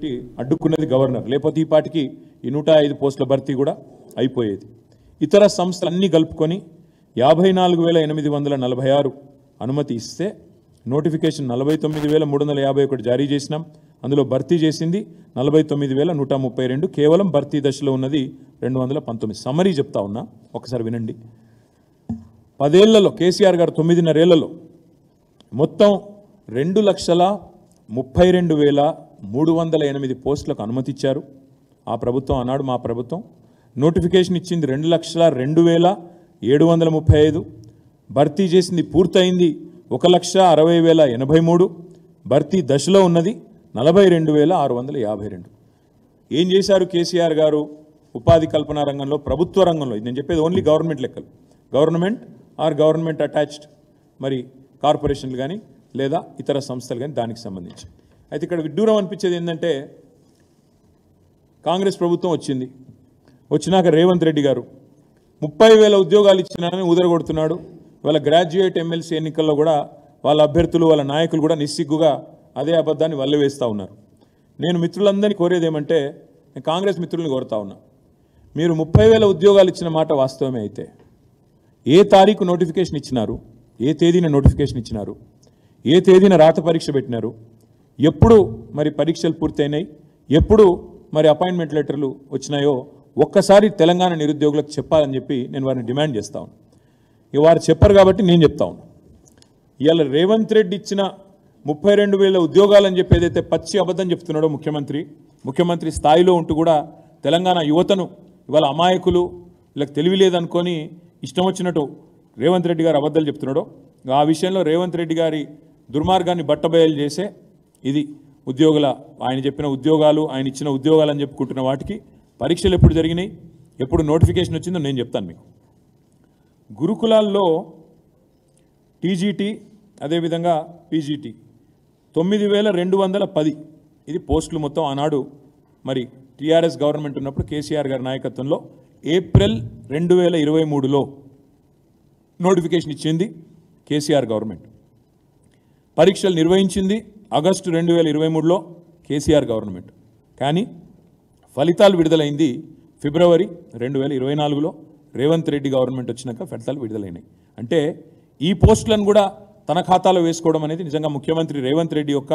పెట్టి అడ్డుకున్నది గవర్నర్. లేకపోతే ఈ పాటికి ఈ 105 పోస్టుల భర్తీ కూడా అయిపోయేది. ఇతర సంస్థలన్నీ కలుపుకొని 54,846 అనుమతి ఇస్తే నోటిఫికేషన్ 49,351 జారీ చేసినాం. అందులో భర్తీ చేసింది 49,132. కేవలం భర్తీ దశలో ఉన్నది 219. సమరీ చెప్తా ఉన్నా, ఒకసారి వినండి. 10 ఏళ్లలో కేసీఆర్ గారు 9.5 ఏళ్లలో మొత్తం 2,32,308 పోస్టులకు అనుమతి ఇచ్చారు. ఆ ప్రభుత్వం అన్నాడు మా ప్రభుత్వం. నోటిఫికేషన్ ఇచ్చింది 2,60,0735. భర్తీ చేసింది పూర్తయింది 1,60,083. భర్తీ దశలో ఉన్నది 42,652. ఏం చేశారు కేసీఆర్ గారు ఉపాధి కల్పన రంగంలో, ప్రభుత్వ రంగంలో? ఇది నేను చెప్పేది ఓన్లీ గవర్నమెంట్ లెక్కలు. గవర్నమెంట్ అటాచ్డ్ మరి కార్పొరేషన్లు కానీ లేదా ఇతర సంస్థలు కానీ దానికి సంబంధించి. అయితే ఇక్కడ విడ్డూరం అనిపించేది ఏంటంటే, కాంగ్రెస్ ప్రభుత్వం వచ్చినాక రేవంత్ రెడ్డి గారు 30,000 ఉద్యోగాలు ఇచ్చినారని ఊదరగొడుతున్నాడు. వాళ్ళ గ్రాడ్యుయేట్ ఎమ్మెల్సీ ఎన్నికల్లో కూడా వాళ్ళ అభ్యర్థులు వాళ్ళ నాయకులు కూడా నిస్సిగ్గుగా అదే అబద్ధాన్ని వల్లవేస్తూ ఉన్నారు. నేను మిత్రులందరినీ కోరేది ఏమంటే, నేను కాంగ్రెస్ మిత్రుల్ని కోరుతా ఉన్నా, మీరు 30,000 ఉద్యోగాలు ఇచ్చిన మాట వాస్తవమే అయితే ఏ తారీఖు నోటిఫికేషన్ ఇచ్చినారు, ఏ తేదీన నోటిఫికేషన్ ఇచ్చినారు, ఏ తేదీన రాత పరీక్ష పెట్టినారు, ఎప్పుడు మరి పరీక్షలు పూర్తయినాయి, ఎప్పుడు మరి అపాయింట్మెంట్ లెటర్లు వచ్చినాయో ఒక్కసారి తెలంగాణ నిరుద్యోగులకు చెప్పాలని చెప్పి నేను వారిని డిమాండ్ చేస్తా ఉన్నాను. వారు చెప్పరు కాబట్టి నేను చెప్తా ఉన్నాను. ఇవాళ రేవంత్ రెడ్డి ఇచ్చిన 32,000 ఉద్యోగాలని చెప్పి ఏదైతే పచ్చి అబద్ధం చెప్తున్నాడో ముఖ్యమంత్రి స్థాయిలో ఉంటూ కూడా తెలంగాణ యువతను ఇవాళ అమాయకులు, వీళ్ళకి తెలివి లేదనుకొని ఇష్టం వచ్చినట్టు రేవంత్ రెడ్డి గారు అబద్ధాలు చెప్తున్నాడో, ఆ విషయంలో రేవంత్ రెడ్డి గారి దుర్మార్గాన్ని బట్టబయలు చేసే ఇది ఆయన చెప్పిన ఉద్యోగాలు, ఆయన ఇచ్చిన ఉద్యోగాలు అని చెప్పుకుంటున్న వాటికి పరీక్షలు ఎప్పుడు జరిగినాయి, ఎప్పుడు నోటిఫికేషన్ వచ్చిందో నేను చెప్తాను మీకు. గురుకులాల్లో టీజీటీ అదేవిధంగా పీజీటీ 9,210 ఇది పోస్టులు మొత్తం. ఆనాడు మరి టీఆర్ఎస్ గవర్నమెంట్ ఉన్నప్పుడు కేసీఆర్ గారి నాయకత్వంలో ఏప్రిల్ 2023లో నోటిఫికేషన్ ఇచ్చింది కేసీఆర్ గవర్నమెంట్. పరీక్షలు నిర్వహించింది ఆగస్టు 2023లో కేసీఆర్ గవర్నమెంట్. కానీ ఫలితాలు విడుదలైంది ఫిబ్రవరి 2024లో రేవంత్ రెడ్డి గవర్నమెంట్ వచ్చినాక ఫలితాలు విడుదలైనాయి. అంటే ఈ పోస్టులను కూడా తన ఖాతాలో వేసుకోవడం అనేది నిజంగా ముఖ్యమంత్రి రేవంత్ రెడ్డి యొక్క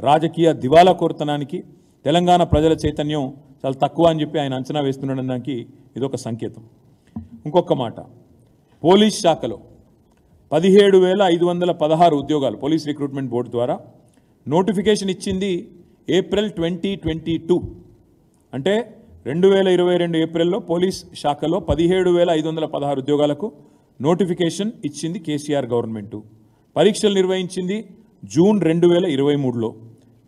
రాజకీయ దివాలా కోరుతనానికి, తెలంగాణ ప్రజల చైతన్యం చాలా తక్కువ అని చెప్పి ఆయన అంచనా వేస్తుండడానికి ఇదొక సంకేతం. ఇంకొక మాట, పోలీస్ శాఖలో 17,516 ఉద్యోగాలు పోలీస్ రిక్రూట్మెంట్ బోర్డు ద్వారా నోటిఫికేషన్ ఇచ్చింది ఏప్రిల్ 2022. అంటే 2022 ఏప్రిల్లో పోలీస్ శాఖలో 17,516 ఉద్యోగాలకు నోటిఫికేషన్ ఇచ్చింది కేసీఆర్ గవర్నమెంటు. పరీక్షలు నిర్వహించింది జూన్ 2023లో.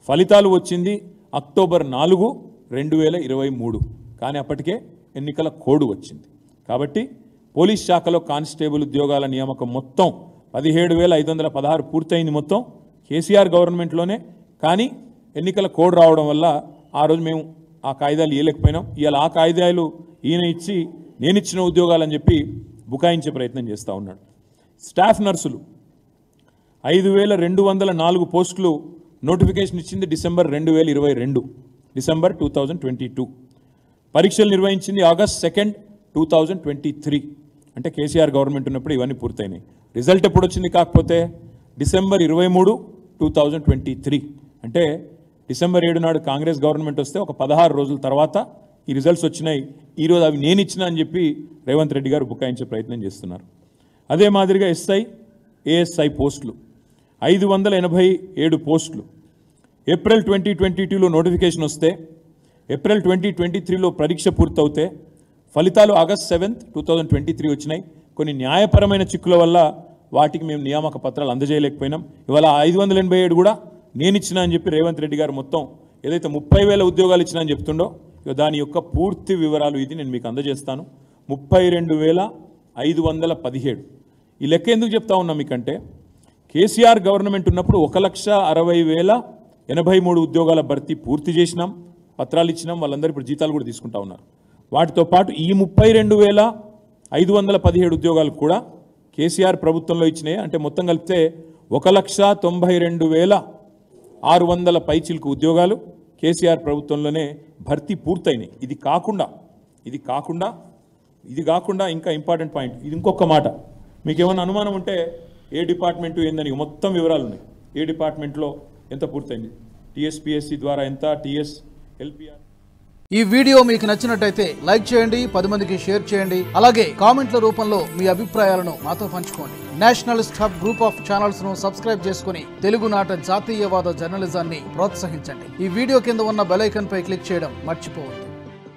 ఫలితాలు వచ్చింది అక్టోబర్ 4, 2023. కానీ అప్పటికే ఎన్నికల కోడ్ వచ్చింది. కాబట్టి పోలీస్ శాఖలో కానిస్టేబుల్ ఉద్యోగాల నియామకం మొత్తం 17,516 పూర్తయింది మొత్తం కేసీఆర్ గవర్నమెంట్లోనే. కానీ ఎన్నికల కోడ్ రావడం వల్ల ఆ రోజు మేము ఆ కాయిదాలు ఇవ్వలేకపోయినాం. ఇవాళ ఆ కాయిదాలు ఈయన ఇచ్చి నేను ఇచ్చిన ఉద్యోగాలని చెప్పి బుకాయించే ప్రయత్నం చేస్తూ ఉన్నాడు. స్టాఫ్ నర్సులు 5,204 పోస్టులు నోటిఫికేషన్ ఇచ్చింది డిసెంబర్ 2022. పరీక్షలు నిర్వహించింది ఆగస్ట్ 2, 2023. అంటే కేసీఆర్ గవర్నమెంట్ ఉన్నప్పుడు ఇవన్నీ పూర్తయినాయి. రిజల్ట్ ఎప్పుడు వచ్చింది కాకపోతే డిసెంబర్ 23, 2023. అంటే డిసెంబర్ 7 నాడు కాంగ్రెస్ గవర్నమెంట్ వస్తే ఒక 16 రోజుల తర్వాత ఈ రిజల్ట్స్ వచ్చినాయి. ఈరోజు అవి నేను ఇచ్చిన అని చెప్పి రేవంత్ రెడ్డి గారు బుకాయించే ప్రయత్నం చేస్తున్నారు. అదే మాదిరిగా ఎస్ఐ, ఏఎస్ఐ పోస్టులు 587 పోస్టులు ఏప్రిల్ 2022లో నోటిఫికేషన్ వస్తే ఏప్రిల్ 2023లో పరీక్ష పూర్తవుతే ఫలితాలు ఆగస్ట్ 7, 2023 వచ్చినాయి. కొన్ని న్యాయపరమైన చిక్కుల వల్ల వాటికి మేము నియామక పత్రాలు అందజేయలేకపోయినాం. ఇవాళ 587 కూడా నేను ఇచ్చిన అని చెప్పి రేవంత్ రెడ్డి గారు మొత్తం ఏదైతే 30,000 ఉద్యోగాలు ఇచ్చినా అని చెప్తుండో దాని యొక్క పూర్తి వివరాలు ఇది నేను మీకు అందజేస్తాను. 32,517. ఈ లెక్క ఎందుకు చెప్తా ఉన్నా మీకంటే, కేసీఆర్ గవర్నమెంట్ ఉన్నప్పుడు 1,60,083 ఉద్యోగాల భర్తీ పూర్తి చేసినాం, పత్రాలు ఇచ్చినాం. వాళ్ళందరూ ఇప్పుడు జీతాలు కూడా తీసుకుంటా ఉన్నారు. వాటితో పాటు ఈ 32,517 ఉద్యోగాలు కూడా కేసీఆర్ ప్రభుత్వంలో ఇచ్చినాయి. అంటే మొత్తం కలిపితే 1,92,600 పైచిలకు ఉద్యోగాలు కేసీఆర్ ప్రభుత్వంలోనే భర్తీ పూర్తయినాయి. ఇది కాకుండా ఇంకా ఇంపార్టెంట్ పాయింట్, ఇది ఇంకొక మాట, మీకు ఏమైనా అనుమానం ఉంటే ఏ డిపార్ట్మెంటు ఏందని మొత్తం వివరాలు ఉన్నాయి. ఏ డిపార్ట్మెంట్లో ఎంత పూర్తయింది, టీఎస్పీఎస్సీ ద్వారా ఎంత, టీఎస్ ఎల్పిఆర్. ఈ వీడియో మీకు నచ్చినట్టయితే లైక్ చేయండి, 10 మందికి షేర్ చేయండి. అలాగే కామెంట్ల రూపంలో మీ అభిప్రాయాలను మాతో పంచుకోండి. Nationalist hub group of channels ను సబ్స్క్రైబ్ చేసుకుని తెలుగునాట జాతీయవాద జర్నలిజాన్ని ప్రోత్సహించండి. ఈ వీడియో కింద ఉన్న బెల్ ఐకాన్ పై క్లిక్ చేయడం మర్చిపోవద్దు.